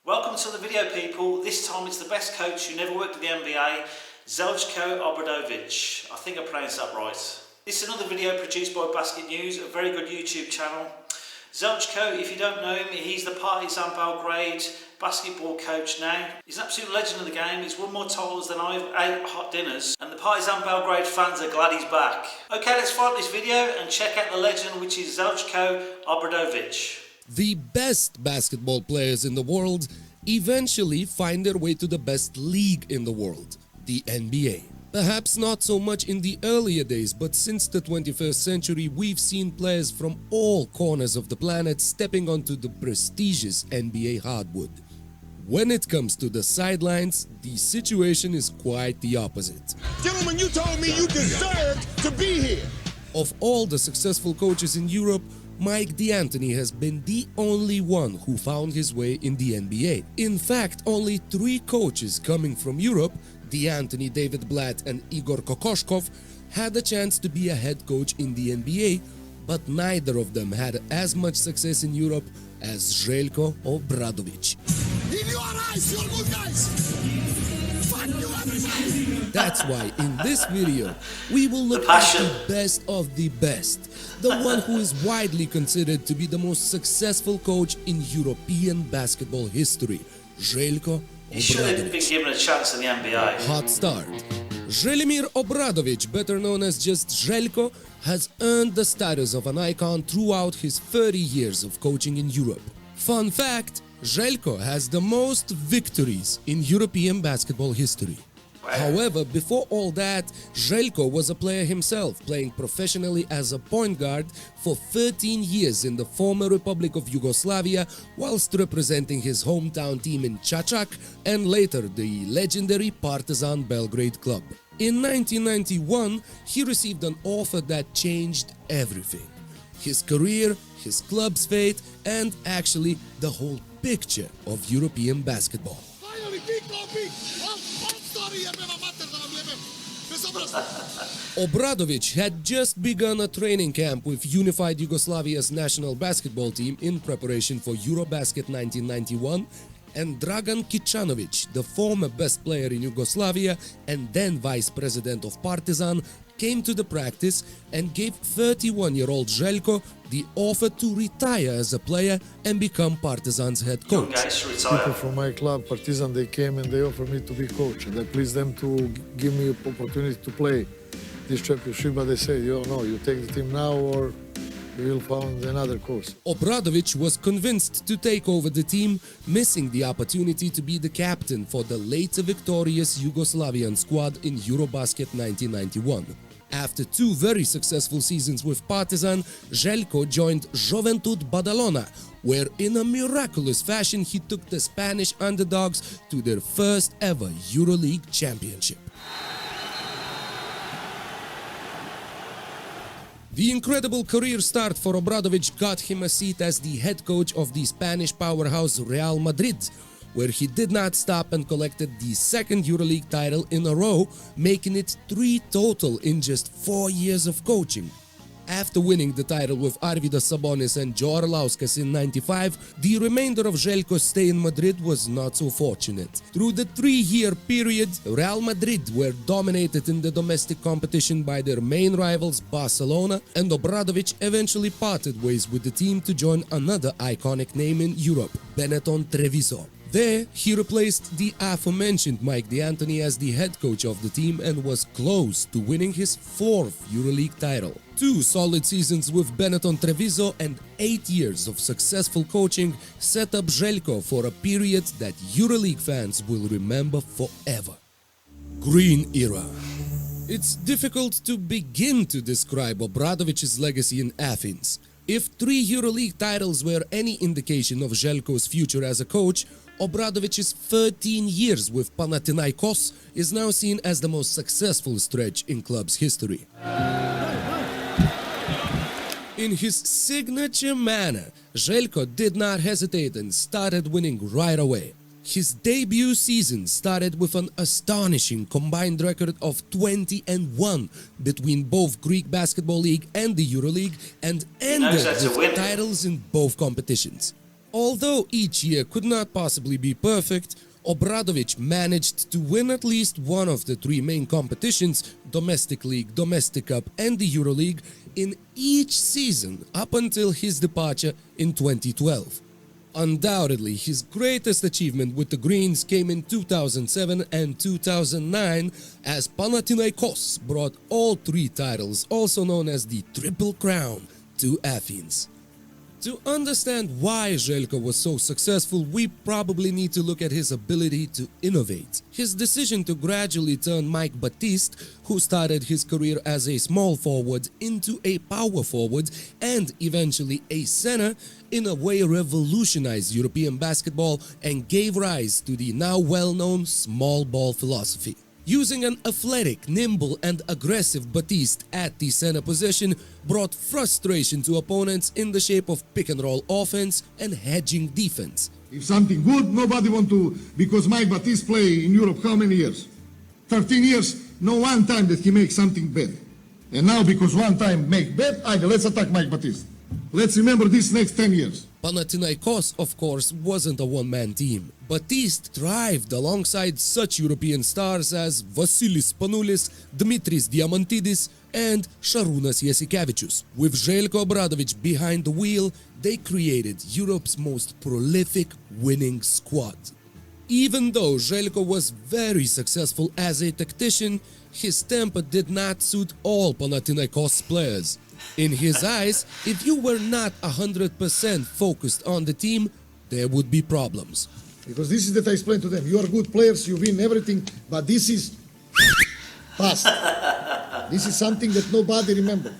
Welcome to the video, people. This time it's the best coach who never worked at the NBA, Zeljko Obradovic. I think I pronounced that right. This is another video produced by Basket News, a very good YouTube channel. Zeljko, if you don't know him, he's the Partizan Belgrade basketball coach now. He's an absolute legend of the game. He's won more titles than I've ate hot dinners, and the Partizan Belgrade fans are glad he's back. Okay, let's fire up this video and check out the legend, which is Zeljko Obradovic. The best basketball players in the world eventually find their way to the best league in the world, the NBA. Perhaps not so much in the earlier days, but since the 21st century, we've seen players from all corners of the planet stepping onto the prestigious NBA hardwood. When it comes to the sidelines, the situation is quite the opposite. Gentlemen, you told me you deserved to be here. Of all the successful coaches in Europe, Mike D'Antoni has been the only one who found his way in the NBA. In fact, only 3 coaches coming from Europe, D'Antoni, David Blatt and Igor Kokoshkov, had the chance to be a head coach in the NBA, but neither of them had as much success in Europe as Zeljko Obradovic. In your eyes, you're good guys. Fuck you, everybody. That's why in this video, we will look at the best of the best. The one who is widely considered to be the most successful coach in European basketball history, Zeljko Obradovic. He should have been given a chance in the NBA. Hot start. Zelimir Obradovic, better known as just Zeljko, has earned the status of an icon throughout his 30 years of coaching in Europe. Fun fact, Zeljko has the most victories in European basketball history. However, before all that, Zeljko was a player himself, playing professionally as a point guard for 13 years in the former Republic of Yugoslavia, whilst representing his hometown team in Čačak and later the legendary Partizan Belgrade club. In 1991, he received an offer that changed everything. His career, his club's fate, and actually the whole picture of European basketball. Obradovic had just begun a training camp with unified Yugoslavia's national basketball team in preparation for Eurobasket 1991, and Dragan Kicanovic, the former best player in Yugoslavia and then vice president of Partizan, came to the practice and gave 31-year-old Zeljko the offer to retire as a player and become Partizan's head coach. People from my club, Partizan, they came and they offered me to be coach, and I pleased them to give me an opportunity to play this championship, but they said, no, you take the team now or you will find another coach. Obradovic was convinced to take over the team, missing the opportunity to be the captain for the later victorious Yugoslavian squad in Eurobasket 1991. After 2 very successful seasons with Partizan, Zeljko joined Juventud Badalona, where in a miraculous fashion he took the Spanish underdogs to their first ever EuroLeague championship. The incredible career start for Obradovic got him a seat as the head coach of the Spanish powerhouse Real Madrid, where he did not stop and collected the 2nd EuroLeague title in a row, making it 3 total in just 4 years of coaching. After winning the title with Arvydas Sabonis and Joe Arlauskas in '95, the remainder of Zeljko's stay in Madrid was not so fortunate. Through the 3-year period, Real Madrid were dominated in the domestic competition by their main rivals Barcelona, and Obradovic eventually parted ways with the team to join another iconic name in Europe, Benetton Treviso. There, he replaced the aforementioned Mike D'Antoni as the head coach of the team and was close to winning his 4th EuroLeague title. 2 solid seasons with Benetton Treviso and 8 years of successful coaching set up Zeljko for a period that EuroLeague fans will remember forever. Green Era. It's difficult to begin to describe Obradovic's legacy in Athens. If 3 EuroLeague titles were any indication of Zeljko's future as a coach, Obradovic's 13 years with Panathinaikos is now seen as the most successful stretch in club's history. In his signature manner, Zeljko did not hesitate and started winning right away. His debut season started with an astonishing combined record of 20-1 between both Greek Basketball League and the EuroLeague, and ended with titles in both competitions. Although each year could not possibly be perfect, Obradovic managed to win at least one of the three main competitions, Domestic League, Domestic Cup and the EuroLeague, in each season up until his departure in 2012. Undoubtedly, his greatest achievement with the Greens came in 2007 and 2009 as Panathinaikos brought all three titles, also known as the Triple Crown, to Athens. To understand why Zeljko was so successful, we probably need to look at his ability to innovate. His decision to gradually turn Mike Batiste, who started his career as a small forward, into a power forward and eventually a center, in a way revolutionized European basketball and gave rise to the now well-known small ball philosophy. Using an athletic, nimble and aggressive Batiste at the center position brought frustration to opponents in the shape of pick-and-roll offense and hedging defense. If something good, nobody want to, because Mike Batiste play in Europe how many years? 13 years, no one time that he makes something bad. And now because one time make bad, let's attack Mike Batiste. Let's remember this next 10 years. Panathinaikos, of course, wasn't a one-man team. Batiste thrived alongside such European stars as Vasilis Spanoulis, Dimitris Diamantidis and Šarūnas Jasikevičius. With Zeljko Obradovic behind the wheel, they created Europe's most prolific winning squad. Even though Zeljko was very successful as a tactician, his temper did not suit all Panathinaikos players. In his eyes, if you were not 100% focused on the team, there would be problems. Because this is that I explained to them. You are good players, you win everything, but this is past. This is something that nobody remember.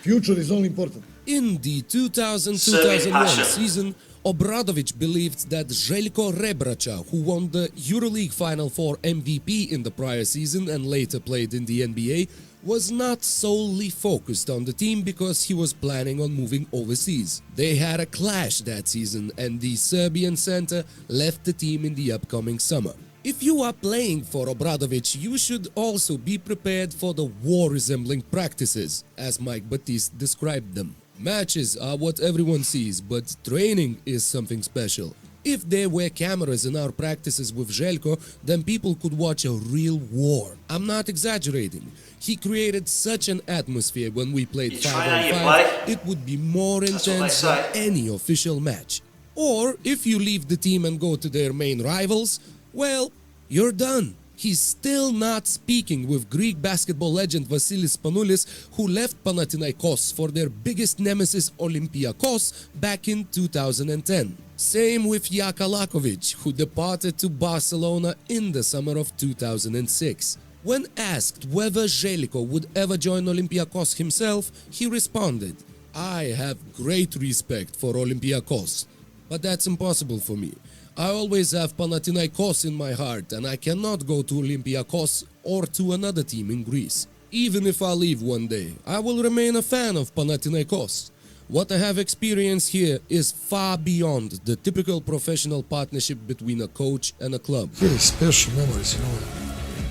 Future is only important. In the 2000-2001 season, Obradovic believed that Zeljko Rebraca, who won the EuroLeague Final Four MVP in the prior season and later played in the NBA, was not solely focused on the team because he was planning on moving overseas. They had a clash that season and the Serbian center left the team in the upcoming summer. If you are playing for Obradovic, you should also be prepared for the war-resembling practices, as Mike Batiste described them. Matches are what everyone sees, but training is something special. If there were cameras in our practices with Zeljko, then people could watch a real war. I'm not exaggerating. He created such an atmosphere when we played 5-on-5, it would be more intense than any official match. Or, if you leave the team and go to their main rivals, well, you're done. He's still not speaking with Greek basketball legend Vasilis Spanoulis, who left Panathinaikos for their biggest nemesis Olympiakos back in 2010. Same with Jaka Lakovic, who departed to Barcelona in the summer of 2006. When asked whether Zeljko would ever join Olympiakos himself, he responded, "I have great respect for Olympiakos, but that's impossible for me. I always have Panathinaikos in my heart and I cannot go to Olympiakos or to another team in Greece. Even if I leave one day, I will remain a fan of Panathinaikos. What I have experienced here is far beyond the typical professional partnership between a coach and a club." Very special memories,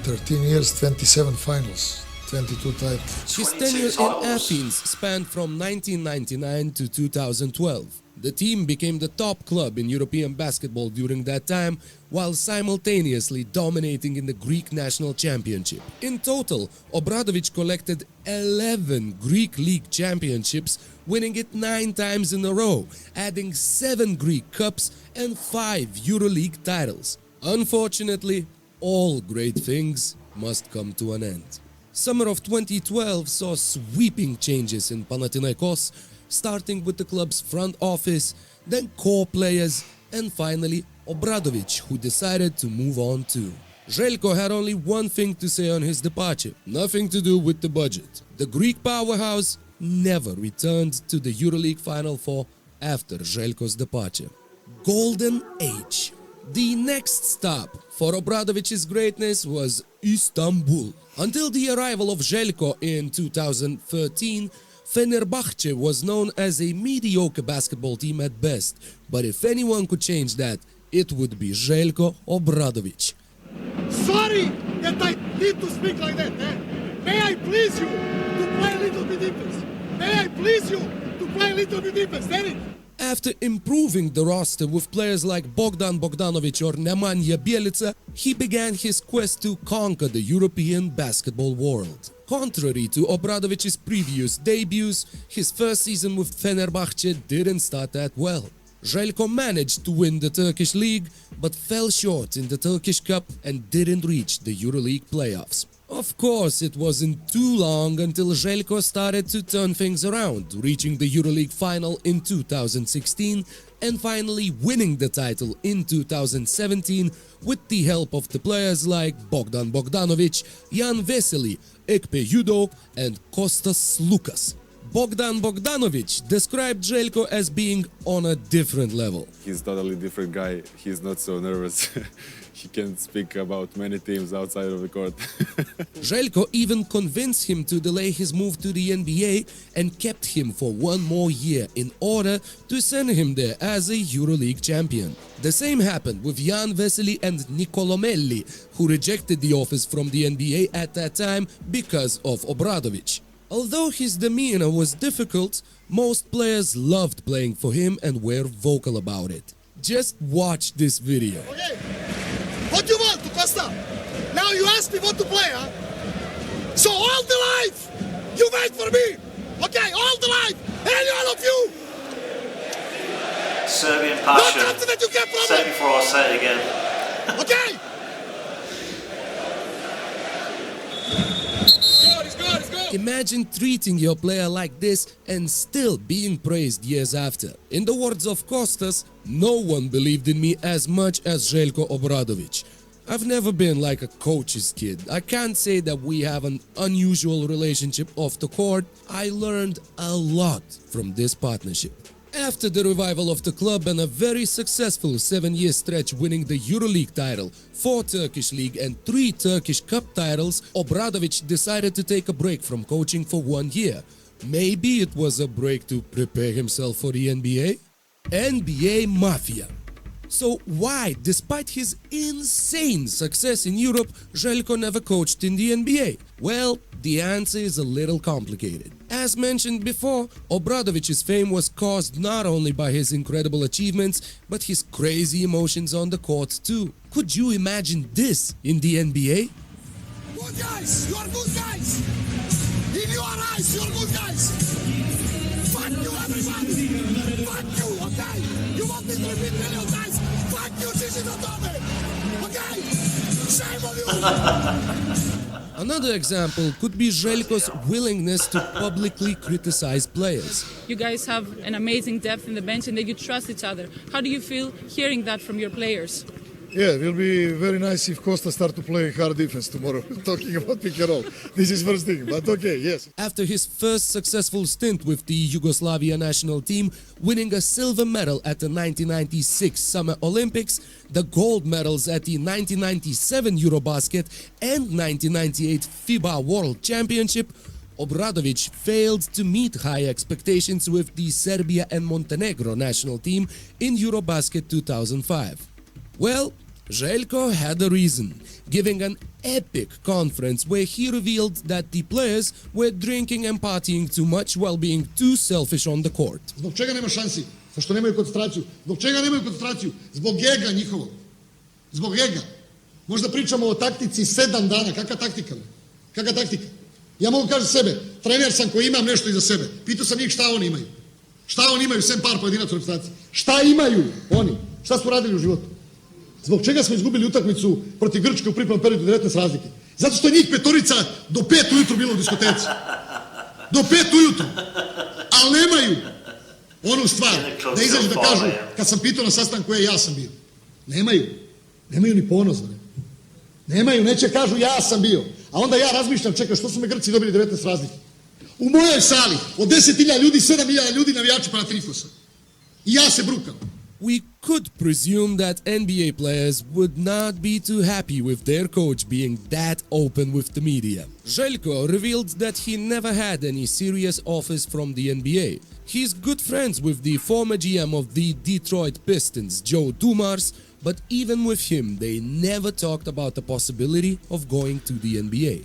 13 years, 27 finals, 22 titles. His tenure in Athens spanned from 1999 to 2012. The team became the top club in European basketball during that time, while simultaneously dominating in the Greek National Championship. In total, Obradovic collected 11 Greek League championships, winning it 9 times in a row, adding 7 Greek Cups and 5 EuroLeague titles. Unfortunately, all great things must come to an end. Summer of 2012 saw sweeping changes in Panathinaikos, starting with the club's front office, then core players, and finally Obradovic, who decided to move on too. Zeljko had only one thing to say on his departure, nothing to do with the budget. The Greek powerhouse never returned to the EuroLeague Final Four after Zeljko's departure. Golden Age. The next stop for Obradovic's greatness was Istanbul. Until the arrival of Zeljko in 2013, Fenerbahce was known as a mediocre basketball team at best, but if anyone could change that, it would be Zeljko Obradovic. Sorry that I need to speak like that. May I please you to play a little bit defense? May I please you to play a little bit defense? Derek? After improving the roster with players like Bogdan Bogdanovic or Nemanja Bjelica, he began his quest to conquer the European basketball world. Contrary to Obradovic's previous debuts, his first season with Fenerbahce didn't start that well. Zeljko managed to win the Turkish league, but fell short in the Turkish Cup and didn't reach the EuroLeague playoffs. Of course, it wasn't too long until Zeljko started to turn things around, reaching the EuroLeague final in 2016 and finally winning the title in 2017 with the help of the players like Bogdan Bogdanovic, Jan Veseli, Ekpe Judo and Kostas Lukas. Bogdan Bogdanovic described Zeljko as being on a different level. He's totally different guy. He's not so nervous. He can speak about many teams outside of the court. Zeljko even convinced him to delay his move to the NBA and kept him for one more year in order to send him there as a EuroLeague champion. The same happened with Jan Veseli and Nicolomelli, who rejected the offers from the NBA at that time because of Obradovic. Although his demeanor was difficult, most players loved playing for him and were vocal about it. Just watch this video. Okay, what do you want, Costa? Now you ask me what to play, huh? So all the life, you wait for me. Okay, all the life, any one of you. Serbian passion. Not that you get from Say it it. before I say it again. Okay. Imagine treating your player like this and still being praised years after. In the words of Kostas, no one believed in me as much as Zeljko Obradovic. I've never been like a coach's kid. I can't say that we have an unusual relationship off the court. I learned a lot from this partnership. After the revival of the club and a very successful 7-year stretch winning the EuroLeague title, 4 Turkish League and 3 Turkish Cup titles, Obradovic decided to take a break from coaching for 1 year. Maybe it was a break to prepare himself for the NBA? NBA Mafia. So why, despite his insane success in Europe, Zeljko never coached in the NBA? Well, the answer is a little complicated. As mentioned before, Obradovic's fame was caused not only by his incredible achievements, but his crazy emotions on the court too. Could you imagine this in the NBA? Good guys, you are good guys. In your eyes, you are good guys. Fuck you, everybody. Fuck you, okay? You want me to repeat million times? Fuck you, Gigi Dotome. Okay? Shame on you. Another example could be Zeljko's willingness to publicly criticize players. You guys have an amazing depth in the bench and that you trust each other. How do you feel hearing that from your players? Yeah, it will be very nice if Costa start to play hard defense tomorrow, talking about pick and roll. This is first thing, but okay, yes. After his first successful stint with the Yugoslavia national team, winning a silver medal at the 1996 Summer Olympics, the gold medals at the 1997 Eurobasket and 1998 FIBA World Championship, Obradovic failed to meet high expectations with the Serbia and Montenegro national team in Eurobasket 2005. Well, Zeljko had a reason, giving an epic conference where he revealed that the players were drinking and partying too much while being too selfish on the court. Zbog čega nema šansi? Zašto nemaju koncentraciju? Zbog čega nemaju koncentraciju? Zbog ega njihovog. Zbog ega. Možda pričamo o taktici 7 dana. Kakva taktika? Kakva taktika? Ja mogu kažem sebe, trener sam koji imam nešto iza sebe. Pitao sam njih šta oni imaju. Šta oni imaju, sem par pojedinaca u reprezentaciji. Šta imaju oni? Šta su radili u životu? Zbog čega smo izgubili utakmicu protiv Grčke u pripremnom periodu 19 razlike? Zato što je njih petorica do 5 ujutru bilo u diskoteci. Do 5 ujutru. Ali nemaju onu stvar da izađu da kažu, kad sam pitao na sastanku, ja sam bio. Nemaju. Nemaju ni ponos. Nemaju, neće kažu ja sam bio. A onda ja razmišljam, čekaj, što su me Grci dobili 19 razlike? U mojoj sali od 10.000 ljudi, 7.000 ljudi navijači Panathinaikosa. I ja se brukam. We could presume that NBA players would not be too happy with their coach being that open with the media. Zeljko revealed that he never had any serious offers from the NBA. He's good friends with the former GM of the Detroit Pistons, Joe Dumars, but even with him, they never talked about the possibility of going to the NBA.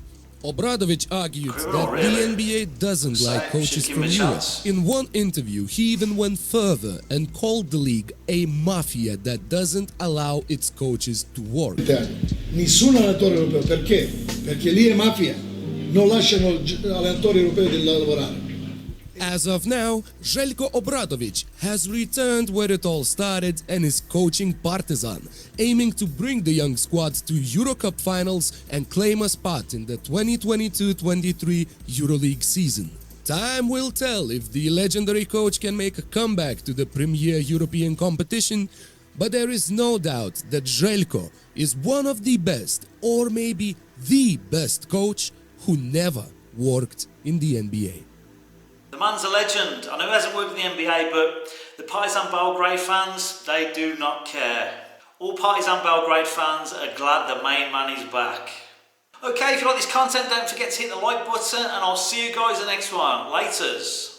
Obradovic argued Criminal, that really? the NBA doesn't So, like coaches should give from him a Europe. chance. In one interview, he even went further and called the league a mafia that doesn't allow its coaches to work. Nessun allenatore europeo, perché? Perché lì è mafia, non lasciano allenatori europei di lavorare. As of now, Zeljko Obradovic has returned where it all started and is coaching Partizan, aiming to bring the young squad to Eurocup finals and claim a spot in the 2022-23 Euroleague season. Time will tell if the legendary coach can make a comeback to the premier European competition, but there is no doubt that Zeljko is one of the best, or maybe the best coach who never worked in the NBA. The man's a legend. I know he hasn't worked in the NBA, but the Partizan Belgrade fans, they do not care. All Partizan Belgrade fans are glad the main man is back. Okay, if you like this content, don't forget to hit the like button, and I'll see you guys in the next one. Laters.